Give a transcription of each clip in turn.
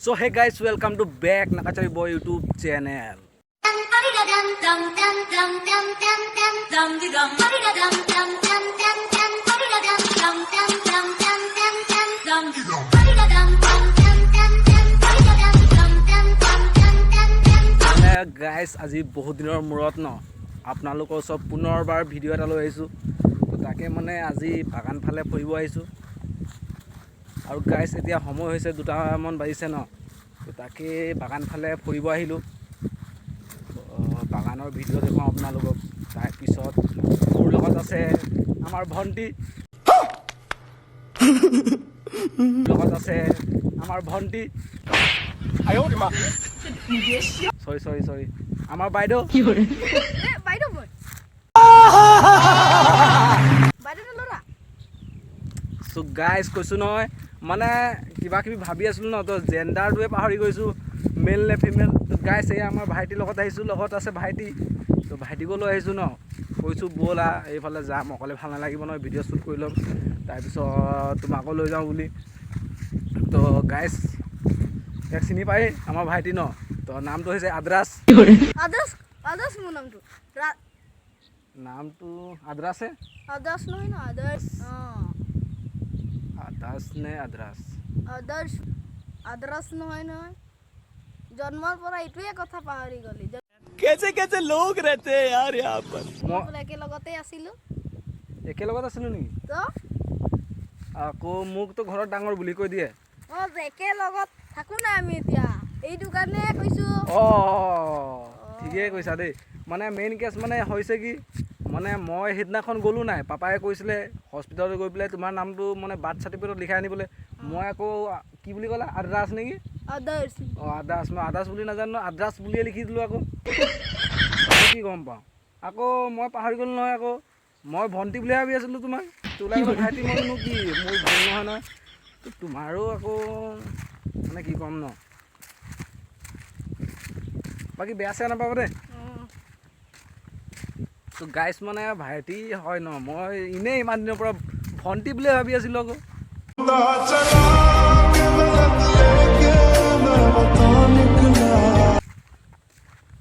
So hey guys, welcome to back Nakachari boy YouTube channel. Guys, আজি বহুত দিনৰ মূৰত ন আপোনালোকৰ সব পুনৰবাৰ ভিডিও এটা লৈ আহিছো তো তাকে মানে আজি বাগান ফালে ফুৰিব আহিছো আৰু গাইস এতিয়া সময় হৈছে 2টা মান বাজিছে ন তো তাকে বাগান ফালে ফুৰিব আহিলো বাগানৰ ভিডিও দেখুৱাম আপোনালোকক তাৰ পিছত মোৰ লগত আছে আমাৰ ভন্টি আয়ো মা sorry আমাৰ বাইদেউ কি কৰে বাইদেউ বল বাইদেউ লৰা সো গাইস কৈছো নহয় মানে কিবা কিবি ভাবি আছিল ন তো জেন্ডাৰটোৱে পাহৰি গৈছো মেল নে ফিমেল তো গাইস এই আমাৰ ভাইটিৰ লগত আহিছো লগত আছে ভাইটি তো ভাইটিক লৈ আহিছো ন কৈছো বলা এইফালে যাম অকলে ভাল নালাগিব ন ভিডিও শুট কৰি লম তাৰ পিছত তোমাকো লৈ যাওঁ বুলি তো গাইস এক চিনি পাই আমাৰ ভাইটি ন তো নামটো হৈছে আদ্ৰাস মোৰ নামটো আদ্ৰাস নহয় না আদ্ৰাস নহয় জন্মৰ পৰা ইটোৱে কথা পাহৰি গলি कैसे लोग रहते हैं यार यहाँ पर একেলগতে আছিলো নেকি তো আকৌ মোক তো ঘৰত ডাঙৰ বুলি কৈ দিয়ে একেলগত থাকো না আমি এতিয়া এইটো কাৰণে কৈছো ঠিকে কৈছা দেই মানে মেইন কেছ মানে হৈছে কি মানে মই হেদিনাখন গলো নাই পাপাই কৈছিলে হস্পিটালত গৈ পেলাই তোমাৰ নামটো মানে বাৰ্থ সাৰ্টিফিকেটত লিখাই আনিবলৈ মই আকৌ কি বুলি ক'লা আদ্ৰাস নেকি আদ্ৰাস বুলি নাজানো আদ্ৰাস বুলিয়ে লিখি দিলোঁ আকৌ কি গম পাওঁ আকৌ মই পাহৰি গ'লো নহয় আকৌ মই ভণ্টি বুলি ভাবি আছিলোঁ তোমাক তোলাই ভাইটি মইনো কি মোৰ ভুল নহয় তোমাৰো আকৌ মানে কি ক'ম ন বাকি বেয়া চেয়া নাপাব দেই তো গাইস মানে ভাইটি হয় ন মই ইনে ইমান দিনৰ পৰা ভণ্টি বুলিয়ে ভাবি আছিলোঁ আকৌ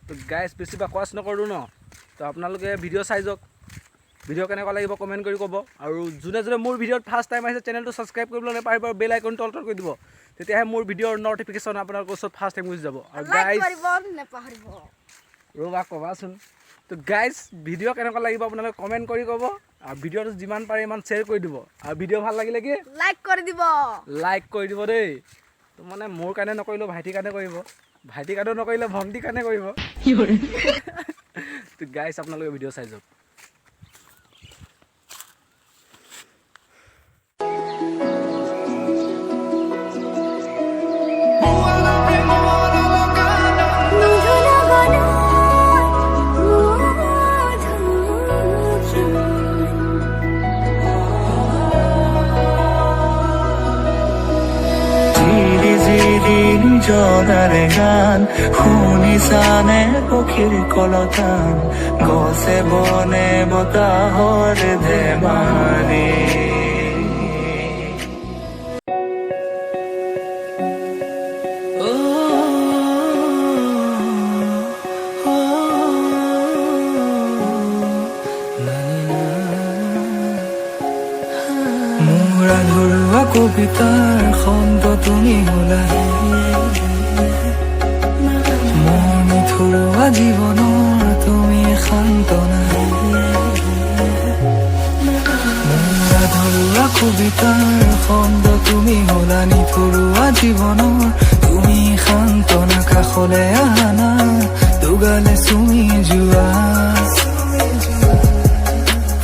তো গাইস বেছি বাকৱাচ নকৰোঁ ন তো আপোনালোকে ভিডিঅ' চাই যাওক ভিডিঅ' কেনেকুৱা লাগিব কমেণ্ট কৰি ক'ব আৰু যোনে মোৰ ভিডিঅ'ত ফাৰ্ষ্ট টাইম আহিছে চেনেলটো ছাবস্ক্ৰাইব কৰিবলৈ নাপাহৰিব আৰু বেল আইকনটো অল কৰি দিব তেতিয়াহে মোৰ ভিডিঅ'ৰ ন'টিফিকেশ্যন আপোনালোকৰ ওচৰত ফাৰ্ষ্ট টাইম গুচি যাব আৰু গাইস ৰ'বা ক'বাচোন তো গাইস ভিডিঅ' কেনেকুৱা লাগিব আপোনালোকে কমেণ্ট কৰি ক'ব আৰু ভিডিঅ'টো যিমান পাৰে ইমান শ্বেয়াৰ কৰি দিব আৰু ভিডিঅ' ভাল লাগিলে কি লাইক কৰি দিব দেই তো মানে মোৰ কাৰণে নকৰিলেও ভাইটিৰ কাৰণে কৰিব ভাইটিৰ কাৰণে নকৰিলে ভণ্টিৰ কাৰণে কৰিব তো গাইস আপোনালোকে ভিডিঅ' চাই যাওক জনাৰে গান শুনিছানে পক্ষীৰ কলতান গছে বনে বতাহৰ ধেমালি মোৰ আধৰুৱা কবিতাৰ খন্দ তুমি ওলাই থৰুৱা জীৱনৰ তুমি সান্তনা মোৰ আধৰুৱা কবিতাৰ খন্দ তুমি হলানি থৰুৱা জীৱনৰ তুমি সান্তনা কাষলে আনা দুগালে চুমি যোৱা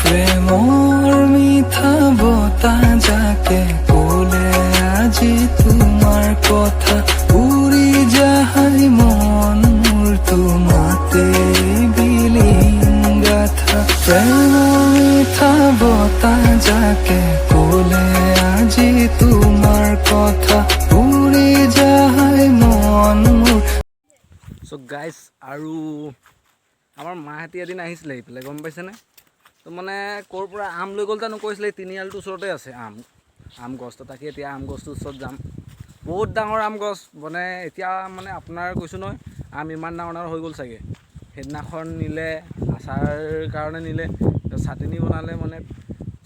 প্ৰেমৰ মিঠা বতাহ যাকে ক'লে আজি তোমাৰ কথা উৰি যায় মন তোমাতে বিলিংগাথা প্ৰেমৰ মিঠা বতাহ যাকে ক'লে আজি তোমাৰ কথা উৰি যায় মন মোৰ সো গাইস আৰু আমাৰ মাহঁতি এদিন আহিছিলে এইফালে গম পাইছেনে তো মানে ক'ৰ পৰা আম লৈ গ'ল জানো কৈছিলে তিনিআলিটোৰ ওচৰতে আছে আম গছ তো তাকে এতিয়া আম গছটোৰ ওচৰত যাম বহুত ডাঙৰ আম গছ মানে এতিয়া মানে আপোনাৰ কৈছোঁ নহয় আম ইমান ডাঙৰ হৈ গ'ল চাগে সেইদিনাখন নিলে আচাৰ কাৰণে নিলে চাটনি বনালে মানে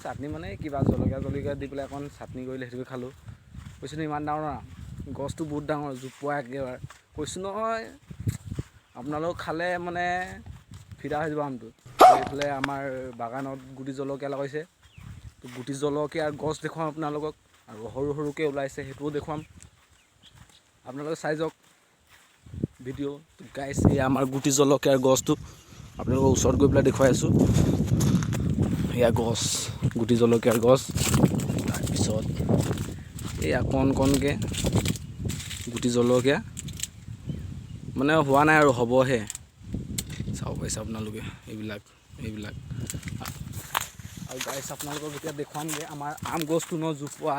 চাটনি মানে কিবা জলকীয়া দি পেলাই অকণ চাটনি কৰিলে সেইটো খালোঁ কৈছোঁ নহয় ইমান ডাঙৰ আম গছটো বহুত ডাঙৰ জোপোৱা একেবাৰে কৈছোঁ নহয় আপোনালোক খালে মানে ফিদা হৈ যাব আমটো এইফালে আমাৰ বাগানত গুটি জলকীয়া লগাইছে তো গুটি জলকীয়াৰ গছ দেখুৱাম আপোনালোকক আৰু সৰু সৰুকৈ ওলাইছে সেইটোও দেখুৱাম আপোনালোকে চাই যাওক ভিডিঅ' গাইছ এই আমাৰ গুটি জলকীয়াৰ গছটো আপোনালোকৰ ওচৰত গৈ পেলাই দেখুৱাই আছোঁ এয়া গছ গুটি জলকীয়াৰ গছ তাৰপিছত এয়া কণকৈ গুটি জলকীয়া মানে হোৱা নাই আৰু হ'বহে চাব পাৰিছে আপোনালোকে এইবিলাক আৰু গাইছ আপোনালোকক এতিয়া দেখুৱামগৈ আমাৰ আম গছটো ন জোপোৱা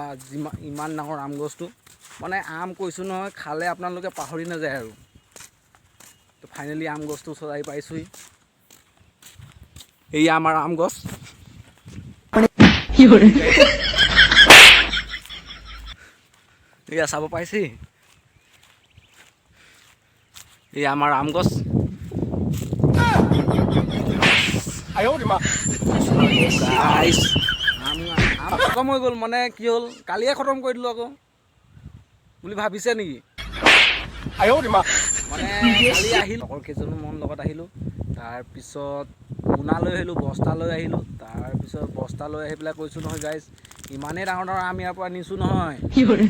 ইমান ডাঙৰ আম গছটো মানে আম কৈছোঁ নহয় খালে আপোনালোকে পাহৰি নাযায় আৰু তো ফাইনেলি আম গছটো ওচৰত আহি পাইছোঁহি এই আমাৰ আম গছ এয়া চাব পাইছি এই আমাৰ আম গছ গাইছ আম খতম হৈ গ'ল মানে কি হ'ল কালিয়ে খতম কৰি দিলোঁ আকৌ বুলি ভাবিছে নেকি মানে কালি আহিলোঁ লগৰ কেইজনমান লগত আহিলোঁ তাৰপিছত মোনা লৈ আহিলোঁ বস্তা লৈ আহিলোঁ তাৰপিছত বস্তা লৈ আহি পেলাই কৈছোঁ নহয় গাইজ ইমানেই ডাঙৰ ডাঙৰ আম ইয়াৰ পৰা নিছোঁ নহয় মানে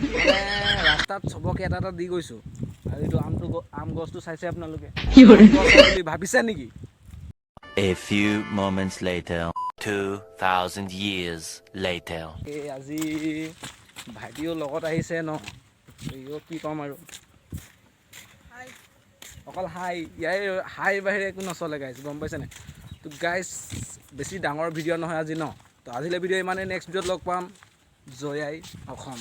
ৰাস্তাত চবকে এটা এটা দি গৈছোঁ আৰু এইটো আম গছটো চাইছে আপোনালোকে বুলি ভাবিছে নেকি A few moments later, 2,000 years later. এই আজি ভাইটিও লগত আহিছে ন কি ক'ম আৰু অকল ইয়াৰ হাই বাহিৰে একো নচলে গাইজ গম পাইছে নাই তো গাইজ বেছি ডাঙৰ ভিডিঅ' নহয় আজি ন তো আজিলৈ ভিডিঅ' ইমানেই নেক্সট ভিডিঅ'ত লগ পাম জয় আই অসম